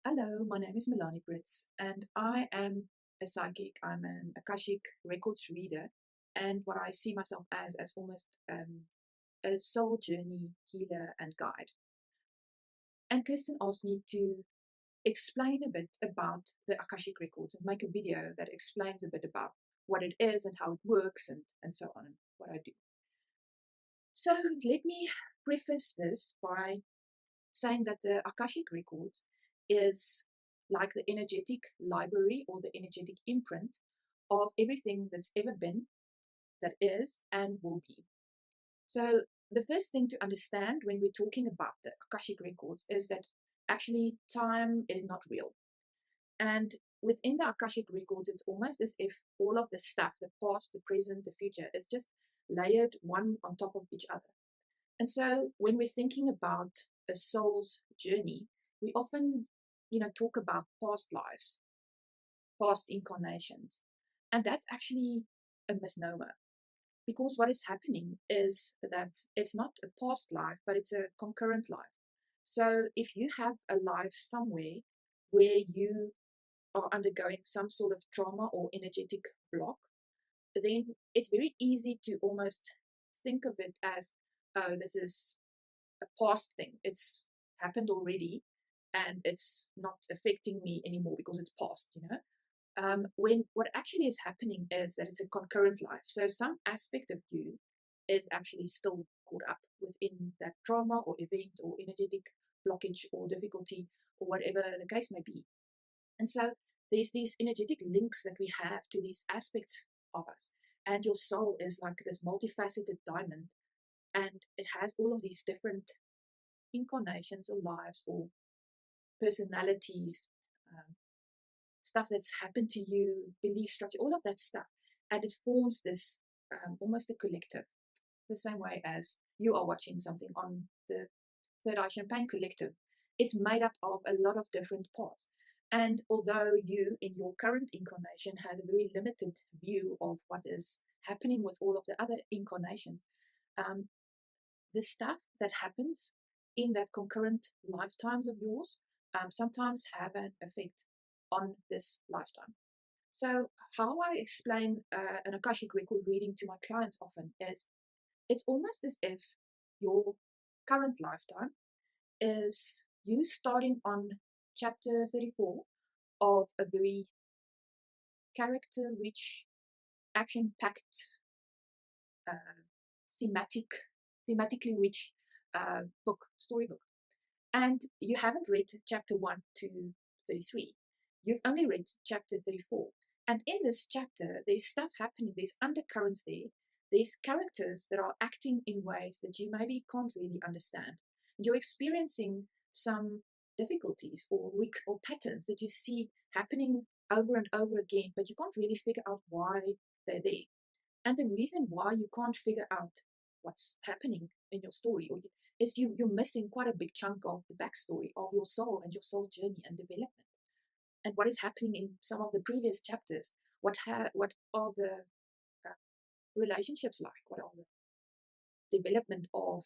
Hello, my name is Melanie Brits, and I am a psychic. I'm an Akashic records reader, and what I see myself as almost a soul journey healer and guide. And Kirsten asked me to explain a bit about the Akashic records and make a video that explains a bit about what it is and how it works and so on, and what I do. So let me preface this by saying that the Akashic records is like the energetic library or the energetic imprint of everything that's ever been, that is, and will be. So, the first thing to understand when we're talking about the Akashic records is that actually time is not real. And within the Akashic records, it's almost as if all of the stuff, the past, the present, the future, is just layered one on top of each other. And so when we're thinking about a soul's journey, we often, talk about past lives, past incarnations. And that's actually a misnomer because what is happening is that it's not a past life, but it's a concurrent life. So if you have a life somewhere where you are undergoing some sort of trauma or energetic block, then it's very easy to almost think of it as, oh, this is a past thing. It's happened already and it's not affecting me anymore because it's past. When what actually is happening is that it's a concurrent life. So some aspect of you is actually still caught up within that trauma or event or energetic blockage or difficulty or whatever the case may be. And so there's these energetic links that we have to these aspects of us. And your soul is like this multifaceted diamond, and it has all of these different incarnations or lives or personalities, um, stuff that's happened to you, belief structure, all of that stuff. And it forms this almost a collective, the same way as you are watching something on the Third Eye Champagne Collective. It's made up of a lot of different parts. And although you, in your current incarnation, has a very limited view of what is happening with all of the other incarnations, um, the stuff that happens in that concurrent lifetimes of yours sometimes have an effect on this lifetime. So, how I explain an Akashic record reading to my clients often is it's almost as if your current lifetime is you starting on chapter 34 of a very character rich, action packed, uh, thematic, thematically rich storybook. And you haven't read chapter 1 to 33. You've only read chapter 34. And in this chapter, there's stuff happening, there's undercurrents there, there's characters that are acting in ways that you maybe can't really understand. And you're experiencing some difficulties or patterns that you see happening over and over again, but you can't really figure out why they're there. And the reason why you can't figure out what's happening in your story is you're missing quite a big chunk of the backstory of your soul and your soul journey and development. And what is happening in some of the previous chapters? What are the relationships like? What are the development of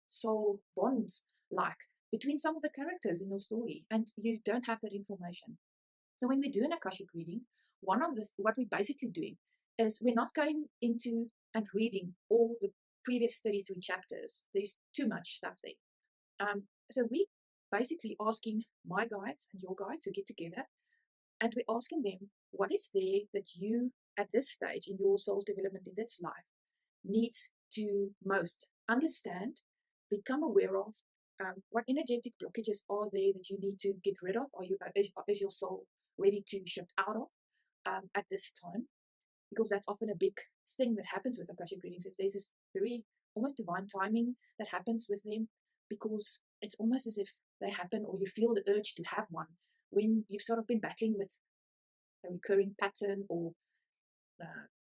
soul bonds like between some of the characters in your story? And you don't have that information. So when we do an Akashic reading, what we're basically doing is we're not going into and reading all the previous 33 chapters. There's too much stuff there. So we basically asking my guides and your guides who get together, and we're asking them what is there that you at this stage in your soul's development in this life needs to most understand, become aware of. What energetic blockages are there that you need to get rid of? Is your soul ready to shift out of at this time? Because that's often a big thing that happens with Akashic readings. Is there's this very almost divine timing that happens with them because it's almost as if they happen or you feel the urge to have one when you've sort of been battling with a recurring pattern or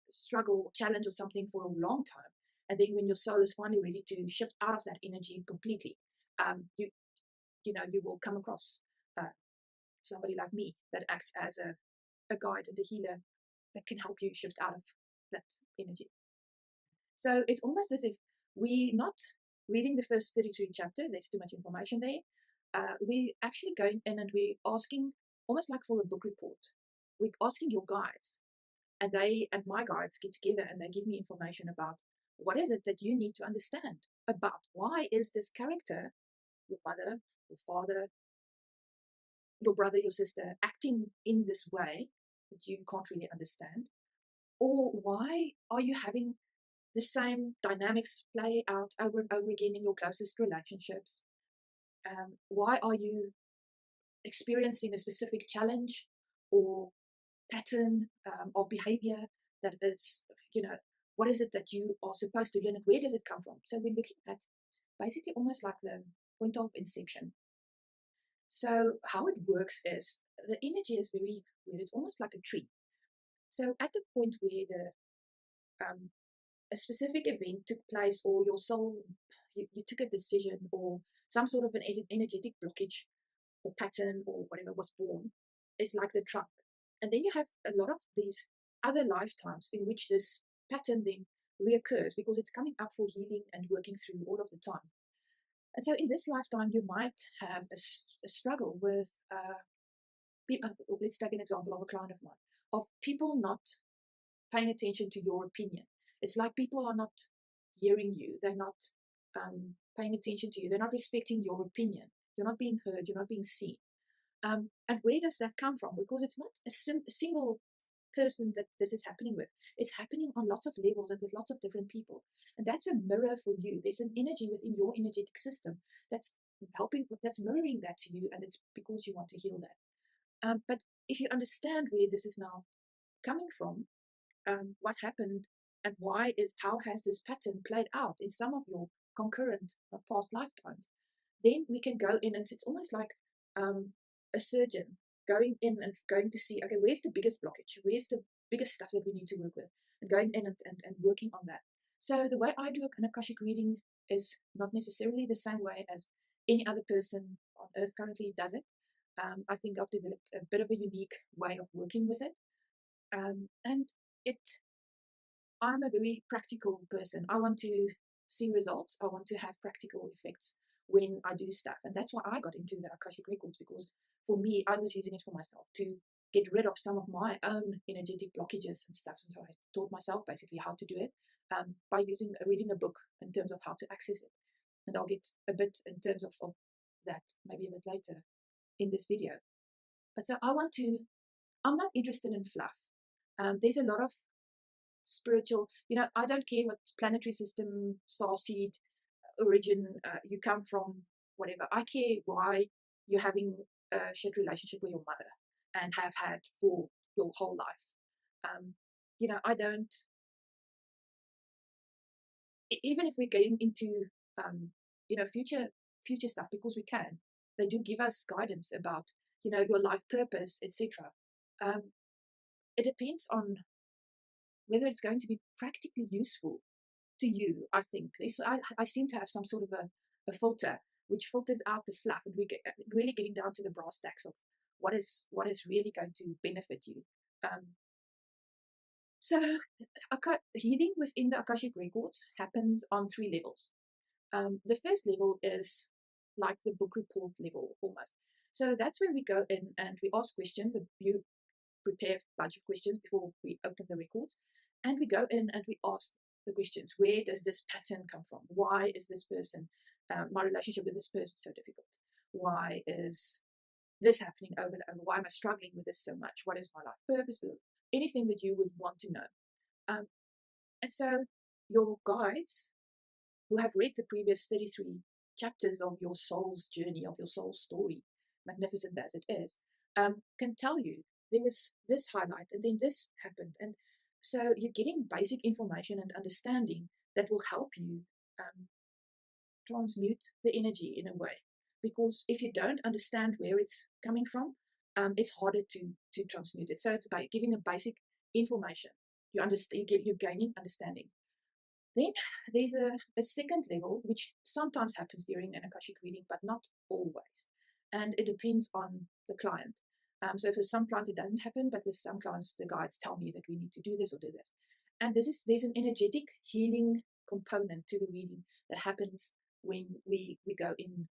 struggle or challenge or something for a long time. And then when your soul is finally ready to shift out of that energy completely, you will come across somebody like me that acts as a guide and a healer that can help you shift out of that energy. So it's almost as if we're not reading the first 33 chapters, there's too much information there. we're actually going in and we're asking, almost like for a book report, we're asking your guides, and they and my guides get together and they give me information about what is it that you need to understand about why is this character, your mother, your father, your brother, your sister, acting in this way that you can't really understand, or why are you having the same dynamics play out over and over again in your closest relationships. Why are you experiencing a specific challenge or pattern of behavior that is, what is it that you are supposed to learn and where does it come from? So we're looking at basically almost like the point of inception. So how it works is the energy is very weird. It's almost like a tree. So at the point where a specific event took place, or your soul, you took a decision, or some sort of an energetic blockage or pattern or whatever was born, is like the trunk. And then you have a lot of these other lifetimes in which this pattern then reoccurs because it's coming up for healing and working through all of the time. And so in this lifetime, you might have a struggle with, let's take an example of a client of mine, of people not paying attention to your opinion. It's like people are not hearing you. They're not paying attention to you. They're not respecting your opinion. You're not being heard. You're not being seen. And where does that come from? Because it's not a single person that this is happening with. It's happening on lots of levels and with lots of different people. And that's a mirror for you. There's an energy within your energetic system that's that's mirroring that to you. And it's because you want to heal that. But if you understand where this is now coming from, what happened and how has this pattern played out in some of your concurrent past lifetimes, then we can go in and it's almost like a surgeon going in and going to see, okay, where's the biggest blockage? Where's the biggest stuff that we need to work with? And going in and working on that. So the way I do an Akashic reading is not necessarily the same way as any other person on earth currently does it. I think I've developed a bit of a unique way of working with it. And it I'm a very practical person. I want to see results. I want to have practical effects when I do stuff. And that's why I got into the Akashic Records, because for me, I was using it for myself to get rid of some of my own energetic blockages and stuff. And so I taught myself basically how to do it by reading a book in terms of how to access it. And I'll get a bit in terms of that maybe a bit later in this video. But so I'm not interested in fluff. There's a lot of spiritual, I don't care what planetary system, star seed, origin you come from, whatever. I care why you're having a shit relationship with your mother and have had for your whole life. I don't, even if we're getting into future stuff, because we can, they do give us guidance about your life purpose, etc. It depends on whether it's going to be practically useful to you. I think I seem to have some sort of a filter which filters out the fluff, and we get really getting down to the brass tacks of what is really going to benefit you. So healing within the Akashic records happens on 3 levels. The first level is like the book report level almost. So that's when we go in and we ask questions. You prepare a bunch of questions before we open the records, and we go in and we ask the questions. Where does this pattern come from? Why is this person, my relationship with this person, so difficult? Why is this happening over and over? Why am I struggling with this so much? What is my life purpose? Anything that you would want to know. And so your guides, who have read the previous 33 chapters of your soul's journey, of your soul's story, magnificent as it is, can tell you there was this highlight and then this happened. And so you're getting basic information and understanding that will help you transmute the energy in a way. Because if you don't understand where it's coming from, it's harder to transmute it. So it's by giving a basic information. You understand, you're gaining understanding. Then there's a second level, which sometimes happens during an Akashic reading, but not always. And it depends on the client. So for some clients it doesn't happen, but with some clients the guides tell me that we need to do this or do this. And there's an energetic healing component to the reading that happens when we go in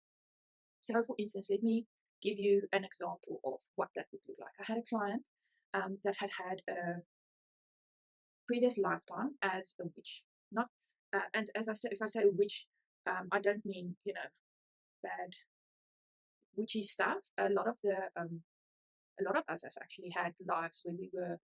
So, for instance, let me give you an example of what that would look like. I had a client that had had a previous lifetime as a witch. Not, and as I said, if I say witch, I don't mean bad witchy stuff. A lot of us has actually had lives where we were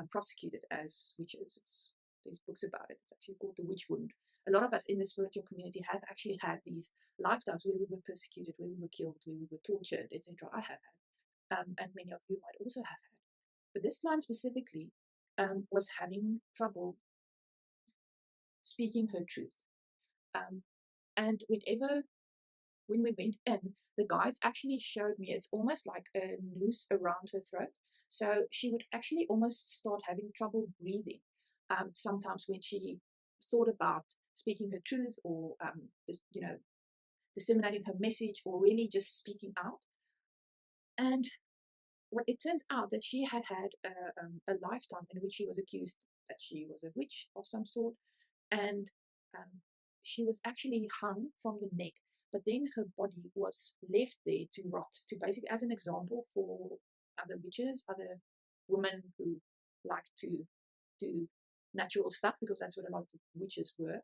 prosecuted as witches. There's books about it. It's actually called the witch wound. A lot of us in the spiritual community have actually had these lifetimes where we were persecuted, where we were killed, where we were tortured, etc. I have had, and many of you might also have had. But this client specifically was having trouble speaking her truth. Um, and when we went in, the guides actually showed me it's almost like a noose around her throat. So she would actually almost start having trouble breathing. Sometimes when she thought about speaking her truth or, disseminating her message or really just speaking out. And what it turns out that she had had a lifetime in which she was accused that she was a witch of some sort, and she was actually hung from the neck, but then her body was left there to rot, to basically as an example for other witches, other women who like to do natural stuff, because that's what a lot of the witches were.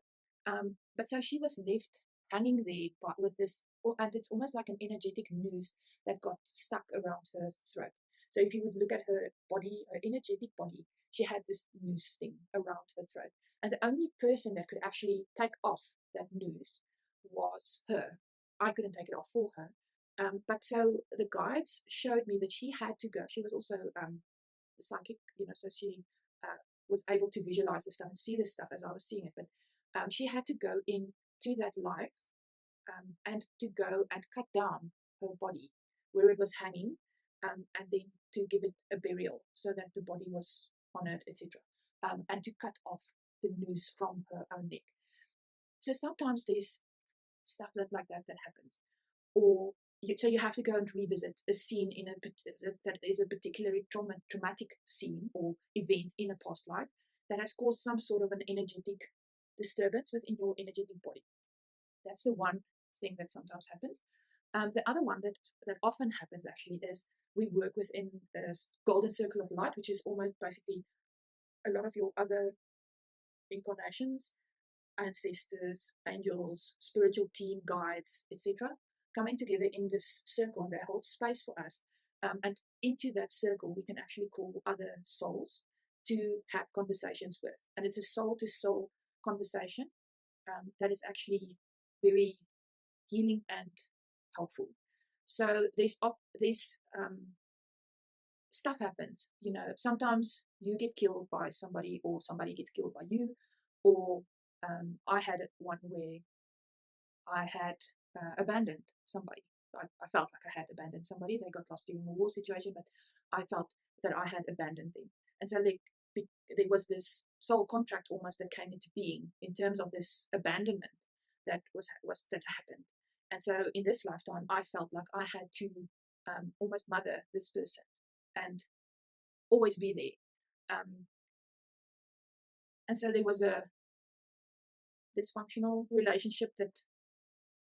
But so she was left hanging there but with this, and it's almost like an energetic noose that got stuck around her throat. So if you would look at her body, her energetic body, she had this noose thing around her throat. And the only person that could actually take off that noose was her. I couldn't take it off for her. But so the guides showed me that she had to go. She was also psychic, so she was able to visualize the stuff and see the stuff as I was seeing it. But she had to go into that life and to go and cut down her body where it was hanging, and then to give it a burial so that the body was honored, etc. And to cut off the noose from her own neck. So sometimes there's stuff like that happens, or so you have to go and revisit a scene that is a particularly traumatic scene or event in a past life that has caused some sort of an energetic disturbance within your energetic body. That's the one thing that sometimes happens. The other one that often happens actually is we work within a golden circle of light, which is almost basically a lot of your other incarnations, ancestors, angels, spiritual team, guides, etc., coming together in this circle, and they hold space for us. And into that circle, we can actually call other souls to have conversations with. And it's a soul to soul conversation that is actually very healing and helpful. So there's stuff happens. Sometimes you get killed by somebody, or somebody gets killed by you, or I had one where I had abandoned somebody. I felt like I had abandoned somebody. They got lost during a war situation, but I felt that I had abandoned them. And so there was this soul contract almost that came into being in terms of this abandonment that that happened. And so in this lifetime, I felt like I had to almost mother this person and always be there. And so there was a dysfunctional relationship that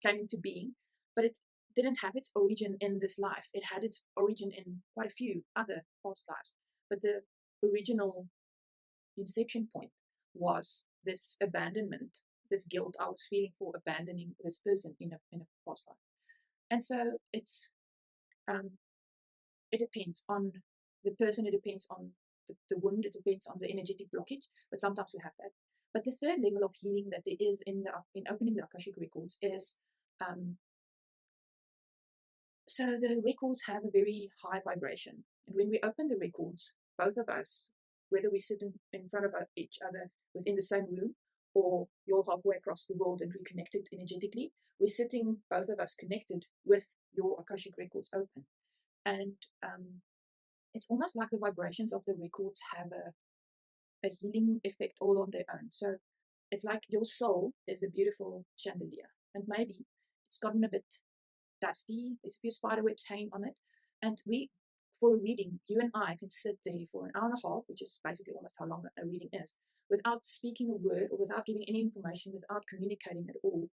came into being, but it didn't have its origin in this life. It had its origin in quite a few other past lives. But the original inception point was this abandonment, this guilt I was feeling for abandoning this person in a past life. And so it depends on the person, it depends on the wound, it depends on the energetic blockage, but sometimes we have that. But the third level of healing that there is in opening the Akashic records is so the records have a very high vibration. And when we open the records, both of us, whether we sit in front of each other within the same room, or you're halfway across the world and we're connected energetically, we're sitting, both of us, connected with your Akashic records open. And it's almost like the vibrations of the records have a healing effect all on their own. So it's like your soul is a beautiful chandelier, and maybe it's gotten a bit dusty, there's a few spider webs hanging on it, and for a reading, you and I can sit there for an hour and a half, which is basically almost how long a reading is, without speaking a word or without giving any information, without communicating at all,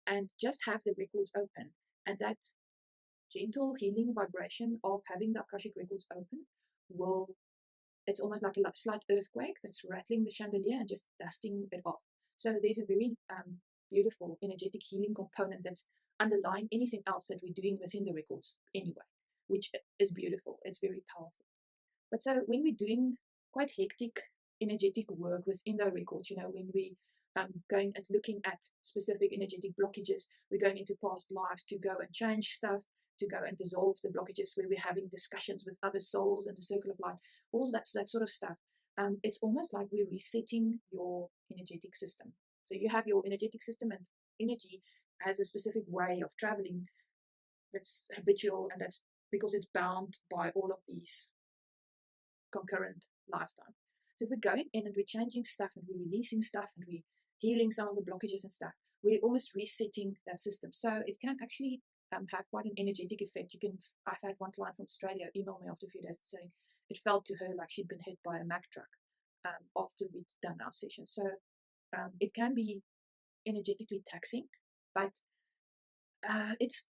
and just have the records open. And that gentle healing vibration of having the Akashic records open will, it's almost like a slight earthquake that's rattling the chandelier and just dusting it off. So there's a very beautiful energetic healing component that's underlying anything else that we're doing within the records anyway, which is beautiful. It's very powerful. But so when we're doing quite hectic energetic work within the records, when we going and looking at specific energetic blockages, we're going into past lives to go and change stuff, to go and dissolve the blockages, where we're having discussions with other souls and the circle of light, all that sort of stuff. It's almost like we're resetting your energetic system. So you have your energetic system, and energy has a specific way of traveling that's habitual, and that's because it's bound by all of these concurrent lifetime. So if we're going in and we're changing stuff and we're releasing stuff and we're healing some of the blockages and stuff, we're almost resetting that system. So it can actually have quite an energetic effect. I've had one client from Australia email me after a few days saying it felt to her like she'd been hit by a Mack truck after we'd done our session. So it can be energetically taxing, but it's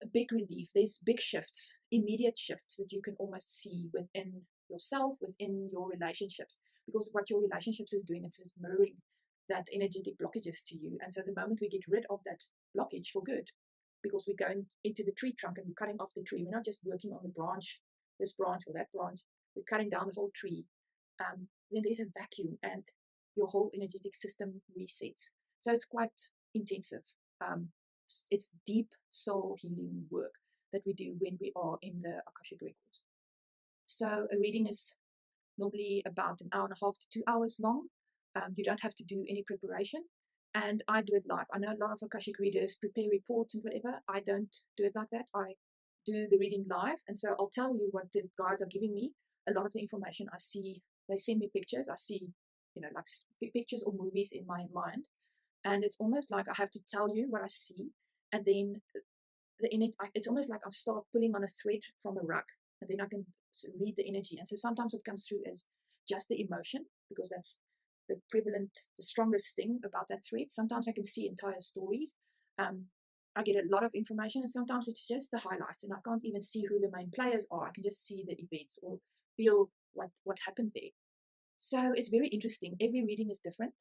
a big relief. There's big shifts, immediate shifts that you can almost see within yourself, within your relationships, because what your relationships is doing, it's mirroring that energetic blockages to you. And so the moment we get rid of that blockage for good, because we're going into the tree trunk and we're cutting off the tree, we're not just working on the branch, this branch or that branch, we're cutting down the whole tree, then there's a vacuum and your whole energetic system resets. So it's quite intensive. It's deep soul healing work that we do when we are in the Akashic records. So a reading is normally about an hour and a half to 2 hours long. You don't have to do any preparation, and I do it live. I know a lot of Akashic readers prepare reports and whatever. I don't do it like that. I do the reading live, and so I'll tell you what the guides are giving me. A lot of the information I see, they send me pictures. I see, like pictures or movies in my mind. And it's almost like I have to tell you what I see, and then it's almost like I start pulling on a thread from a rug, and then I can read the energy. And so sometimes what comes through is just the emotion, because that's the strongest thing about that thread. Sometimes I can see entire stories. I get a lot of information, and sometimes it's just the highlights, and I can't even see who the main players are. I can just see the events or feel what happened there. So it's very interesting. Every reading is different.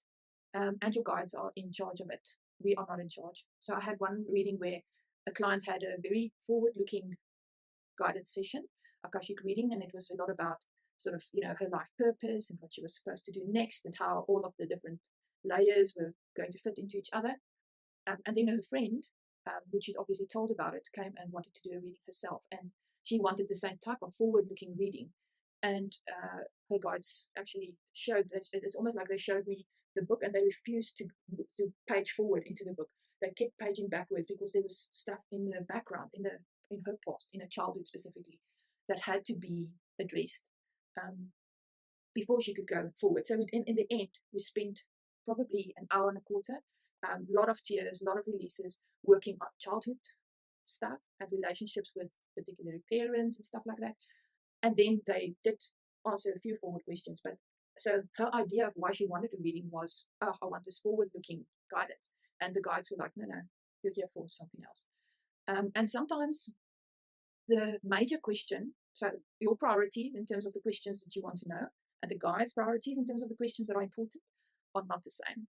And your guides are in charge of it. We are not in charge. So I had one reading where a client had a very forward-looking guided session, Akashic reading, and it was a lot about sort of, her life purpose and what she was supposed to do next, and how all of the different layers were going to fit into each other. And then her friend, which she'd obviously told about it, came and wanted to do a reading herself, and she wanted the same type of forward-looking reading. And her guides actually showed that it's almost like they showed me the book, and they refused to page forward into the book. They kept paging backward because there was stuff in the background, in her past, in her childhood specifically, that had to be addressed before she could go forward. So in the end, we spent probably an hour and a quarter, a lot of tears, a lot of releases, working on childhood stuff and relationships with particular parents and stuff like that. And then they did answer a few forward questions. But so her idea of why she wanted a reading was, I want this forward-looking guidance. And the guides were like, no, you're here for something else. And sometimes the major question, so your priorities in terms of the questions that you want to know, and the guides' priorities in terms of the questions that are important, are not the same.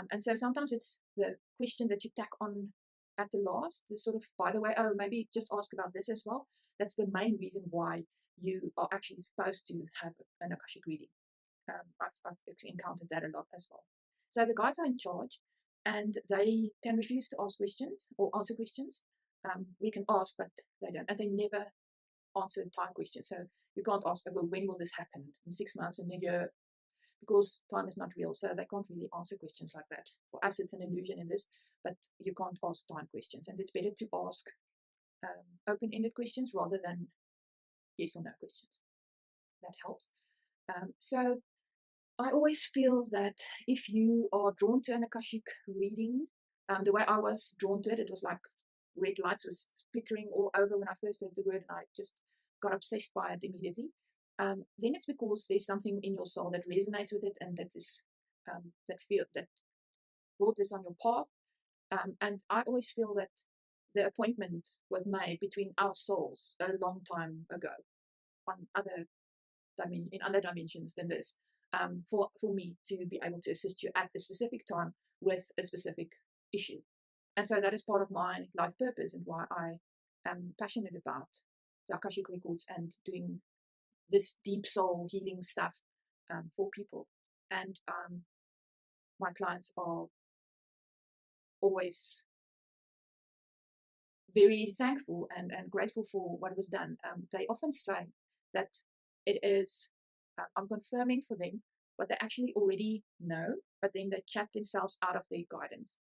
And so sometimes it's the question that you tack on at the last, the sort of, by the way, maybe just ask about this as well. That's the main reason why you are actually supposed to have an Akashic reading. I've encountered that a lot as well. So the guides are in charge, and they can refuse to ask questions or answer questions. We can ask, but they don't, and they never answer time questions. So you can't ask, well, when will this happen? In 6 months, in a year? Because time is not real, so they can't really answer questions like that. For us, it's an illusion in this, but you can't ask time questions, and it's better to ask open-ended questions rather than yes or no questions. That helps. So I always feel that if you are drawn to an Akashic reading, the way I was drawn to it, it was like red lights was flickering all over when I first heard the word, and I just got obsessed by it immediately. Then it's because there's something in your soul that resonates with it, and that is that brought this on your path. And I always feel that the appointment was made between our souls a long time ago on in other dimensions than this, for me to be able to assist you at a specific time with a specific issue. And so that is part of my life purpose and why I am passionate about the Akashic records and doing this deep soul healing stuff for people. And my clients are always very thankful and grateful for what was done. They often say that it is, I'm confirming for them what they actually already know, but then they chat themselves out of their guidance.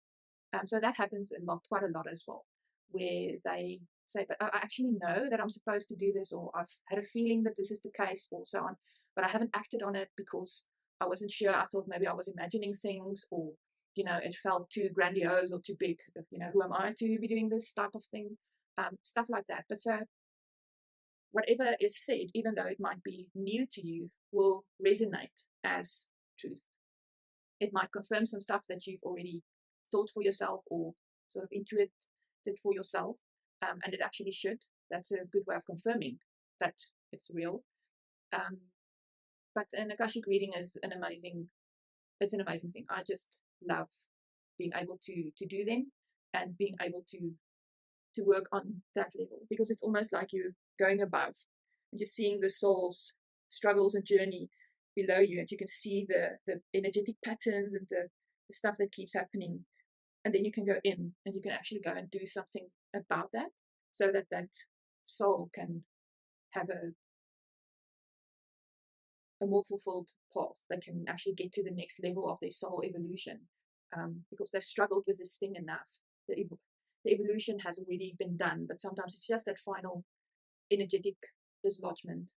So that happens quite a lot as well, where they say, but I actually know that I'm supposed to do this, or I've had a feeling that this is the case, or so on, but I haven't acted on it because I wasn't sure. I thought maybe I was imagining things, or, it felt too grandiose or too big. Who am I to be doing this type of thing? Stuff like that. But so whatever is said, even though it might be new to you, will resonate as truth. It might confirm some stuff that you've already thought for yourself or sort of intuited for yourself, and it actually should. That's a good way of confirming that it's real. But an Akashic reading is an amazing thing. I just love being able to do them and being able to work on that level, because it's almost like you're going above and you're seeing the soul's struggles and journey below you, and you can see the energetic patterns and the stuff that keeps happening, and then you can go in and you can actually go and do something about that, so that that soul can have a more fulfilled path. They can actually get to the next level of their soul evolution, because they've struggled with this thing enough. The evolution has already been done, but sometimes it's just that final energetic dislodgement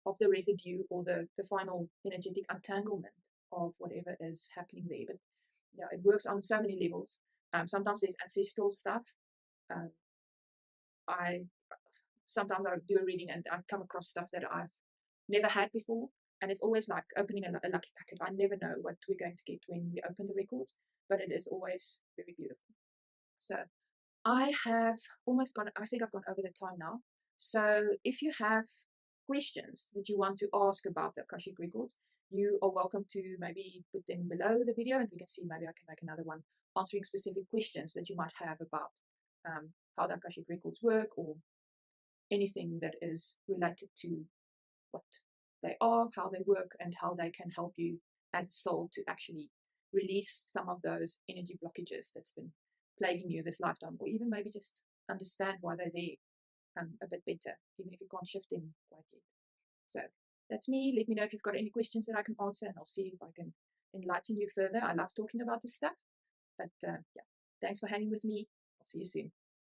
of the residue, or the final energetic untanglement of whatever is happening there. But it works on so many levels. Sometimes there's ancestral stuff. Sometimes I do a reading and I come across stuff that I've never had before, and it's always like opening a lucky packet. I never know what we're going to get when we open the records, but it is always very beautiful. So I have almost gone, I think I've gone over the time now. So if you have questions that you want to ask about the Akashic records, you are welcome to maybe put them below the video, and we can see, maybe I can make another one answering specific questions that you might have about how the Akashic records work, or anything that is related to what they are, how they work, and how they can help you as a soul to actually release some of those energy blockages that's been plaguing you this lifetime, or even maybe just understand why they're there a bit better, even if you can't shift them quite yet. So that's me. Let me know if you've got any questions that I can answer, and I'll see if I can enlighten you further. I love talking about this stuff. But yeah, thanks for hanging with me. I'll see you soon.